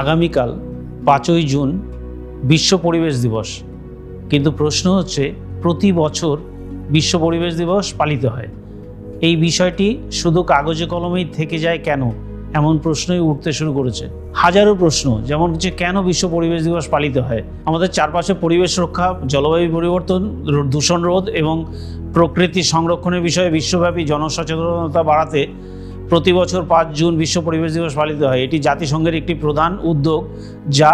আগামীকাল 5ই জুন বিশ্ব পরিবেশ দিবস, কিন্তু প্রশ্ন হচ্ছে প্রতি বছর বিশ্ব পরিবেশ দিবস পালিত হয়। এই বিষয়টি শুধু কাগজে কলমেই থেকে যায় কেন, এমন প্রশ্নই উঠতে শুরু করেছে। হাজারো প্রশ্ন, যেমন হচ্ছে কেন বিশ্ব পরিবেশ দিবস পালিত হয়। আমাদের চারপাশে পরিবেশ রক্ষা, জলবায়ু পরিবর্তন, দূষণ রোধ এবং প্রকৃতি সংরক্ষণের বিষয়ে বিশ্বব্যাপী জনসচেতনতা বাড়াতে প্রতি বছর 5 জুন বিশ্ব পরিবেশ দিবস পালিত হয়। এটি জাতিসংঘের একটি প্রধান উদ্যোগ, যা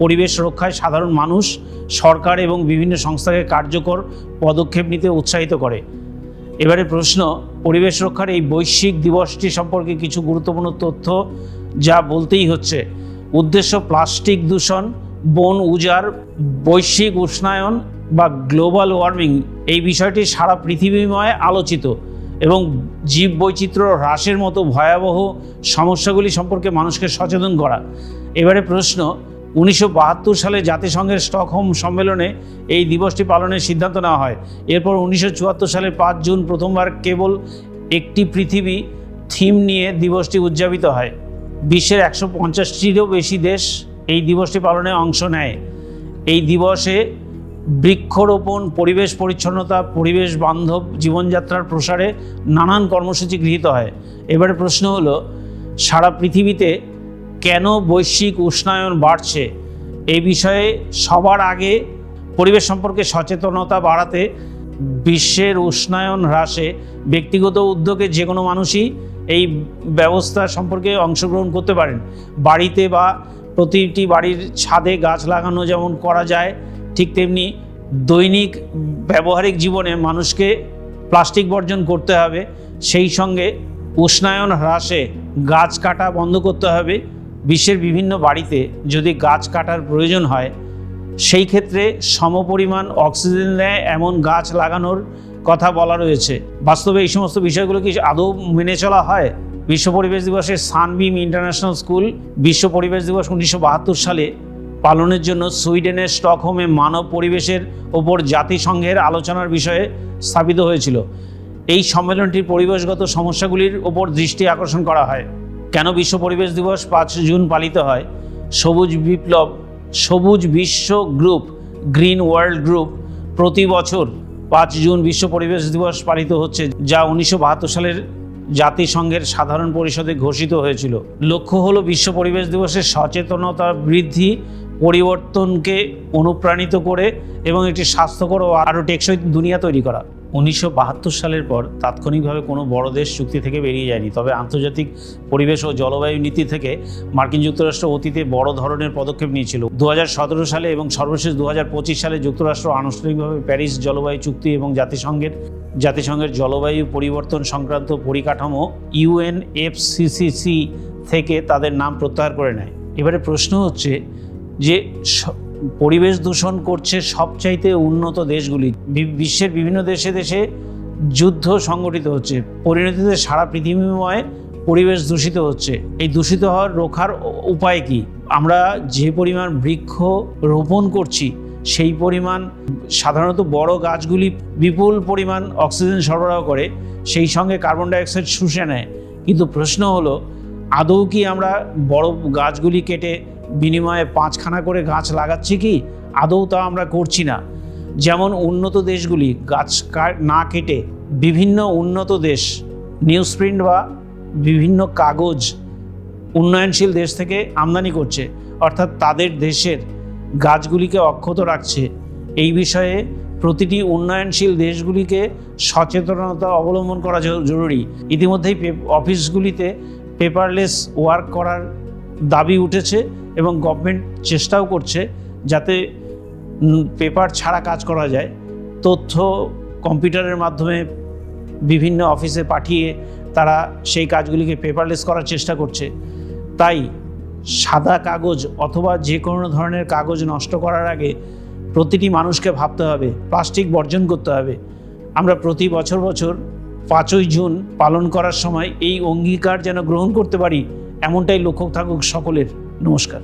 পরিবেশ রক্ষায় সাধারণ মানুষ, সরকার এবং বিভিন্ন সংস্থাকে কার্যকর পদক্ষেপ নিতে উৎসাহিত করে। এবারে প্রশ্ন, পরিবেশ রক্ষার এই বৈশ্বিক দিবসটি সম্পর্কে কিছু গুরুত্বপূর্ণ তথ্য যা বলতেই হচ্ছে। উদ্দেশ্য: প্লাস্টিক দূষণ, বন উজাড়, বৈশ্বিক উষ্ণায়ন বা গ্লোবাল ওয়ার্মিং এই বিষয়টি সারা পৃথিবীময় আলোচিত এবং জীববৈচিত্র্য হ্রাসের মতো ভয়াবহ সমস্যাগুলি সম্পর্কে মানুষকে সচেতন করা। এবারে প্রশ্ন, 1972 সালে জাতিসংঘের স্টকহোম সম্মেলনে এই দিবসটি পালনের সিদ্ধান্ত নেওয়া হয়। এরপর 1974 সালের 5 জুন প্রথমবার কেবল একটি পৃথিবী থিম নিয়ে দিবসটি উদযাপিত হয়। বিশ্বের 150টিরও বেশি দেশ এই দিবসটি পালনে অংশ নেয়। এই দিবসে বৃক্ষরোপণ, পরিবেশ পরিচ্ছন্নতা, পরিবেশ বান্ধব জীবনযাত্রার প্রসারে নানান কর্মসূচি গৃহীত হয়। এবারে প্রশ্ন হলো, সারা পৃথিবীতে কেন বৈশ্বিক উষ্ণায়ন বাড়ছে? এই বিষয়ে সবার আগে পরিবেশ সম্পর্কে সচেতনতা বাড়াতে বিশ্বের উষ্ণায়ন হ্রাসে ব্যক্তিগত উদ্যোগে যে কোনো মানুষই এই ব্যবস্থা সম্পর্কে অংশগ্রহণ করতে পারেন। বাড়িতে বা প্রতিটি বাড়ির ছাদে গাছ লাগানো যেমন করা যায়, ঠিক তেমনি দৈনিক ব্যবহারিক জীবনে মানুষকে প্লাস্টিক বর্জন করতে হবে। সেই সঙ্গে উষ্ণায়ন হ্রাসে গাছ কাটা বন্ধ করতে হবে। বিশ্বের বিভিন্ন বাড়িতে যদি গাছ কাটার প্রয়োজন হয়, সেই ক্ষেত্রে সমপরিমাণ অক্সিজেন দেয় এমন গাছ লাগানোর কথা বলা রয়েছে। বাস্তবে এই সমস্ত বিষয়গুলো কি আদৌ মেনে চলা হয়? বিশ্ব পরিবেশ দিবসে সানবিম ইন্টারন্যাশনাল স্কুল বিশ্ব পরিবেশ দিবস 1972 সালে পালনের জন্য সুইডেনের স্টকহোমে মানব পরিবেশের ওপর জাতিসংঘের আলোচনার বিষয়ে স্থাপিত হয়েছিল। এই সম্মেলনটির পরিবেশগত সমস্যাগুলির ওপর দৃষ্টি আকর্ষণ করা হয়। কেন বিশ্ব পরিবেশ দিবস 5 জুন পালিত হয়? সবুজ বিপ্লব, সবুজ বিশ্ব গ্রুপ, গ্রিন ওয়ার্ল্ড গ্রুপ প্রতি বছর 5 জুন বিশ্ব পরিবেশ দিবস পালিত হচ্ছে, যা 1972 সালের জাতিসংঘের সাধারণ পরিষদে ঘোষিত হয়েছিল। লক্ষ্য হলো বিশ্ব পরিবেশ দিবসের সচেতনতা বৃদ্ধি, পরিবর্তনকে অনুপ্রাণিত করে এবং একটি স্বাস্থ্যকর ও আরও টেকসই দুনিয়া তৈরি করা। 1972 সালের পর তাৎক্ষণিকভাবে কোনো বড় দেশ চুক্তি থেকে বেরিয়ে যায়নি, তবে আন্তর্জাতিক পরিবেশ ও জলবায়ু নীতি থেকে মার্কিন যুক্তরাষ্ট্র অতীতে বড় ধরনের পদক্ষেপ নিয়েছিল। 2017 সালে এবং সর্বশেষ 2025 সালে যুক্তরাষ্ট্র আনুষ্ঠানিকভাবে প্যারিস জলবায়ু চুক্তি এবং জাতিসংঘের জলবায়ু পরিবর্তন সংক্রান্ত পরিকাঠামো UNFCCC থেকে তাদের নাম প্রত্যাহার করে নেয়। এবারে প্রশ্ন হচ্ছে যে পরিবেশ দূষণ করছে সবচাইতে উন্নত দেশগুলি। বিশ্বের বিভিন্ন দেশে দেশে যুদ্ধ সংগঠিত হচ্ছে, পরিণতিতে সারা পৃথিবীময় পরিবেশ দূষিত হচ্ছে। এই দূষিত হওয়ার রোখার উপায় কি? আমরা যে পরিমাণ বৃক্ষ রোপণ করছি, সেই পরিমাণ সাধারণত বড় গাছগুলি বিপুল পরিমাণ অক্সিজেন সরবরাহ করে, সেই সঙ্গে কার্বন ডাইঅক্সাইড শুষে নেয়। কিন্তু প্রশ্ন হলো, আদৌ কি আমরা বড় গাছগুলি কেটে বিনিময়ে 5খানা করে গাছ লাগাচ্ছি কি? আদৌ তা আমরা করছি না। যেমন উন্নত দেশগুলি গাছ না কেটে বিভিন্ন উন্নত দেশ নিউজপ্রিন্ট বা বিভিন্ন কাগজ উন্নয়নশীল দেশ থেকে আমদানি করছে, অর্থাৎ তাদের দেশের গাছগুলিকে অক্ষত রাখছে। এই বিষয়ে প্রতিটি উন্নয়নশীল দেশগুলিকে সচেতনতা অবলম্বন করা জরুরি। ইতিমধ্যেই অফিসগুলিতে পেপারলেস ওয়ার্ক করার দাবি উঠেছে এবং গভর্নমেন্ট চেষ্টাও করছে যাতে পেপার ছাড়া কাজ করা যায়। তথ্য কম্পিউটারের মাধ্যমে বিভিন্ন অফিসে পাঠিয়ে তারা সেই কাজগুলিকে পেপারলেস করার চেষ্টা করছে। তাই সাদা কাগজ অথবা যে কোনো ধরনের কাগজ নষ্ট করার আগে প্রতিটি মানুষকে ভাবতে হবে, প্লাস্টিক বর্জন করতে হবে। আমরা প্রতি বছর 5ই জুন পালন করার সময় এই অঙ্গীকার যেন গ্রহণ করতে পারি, এমনটাই লক্ষ্য থাকুক সকলের। নমস্কার।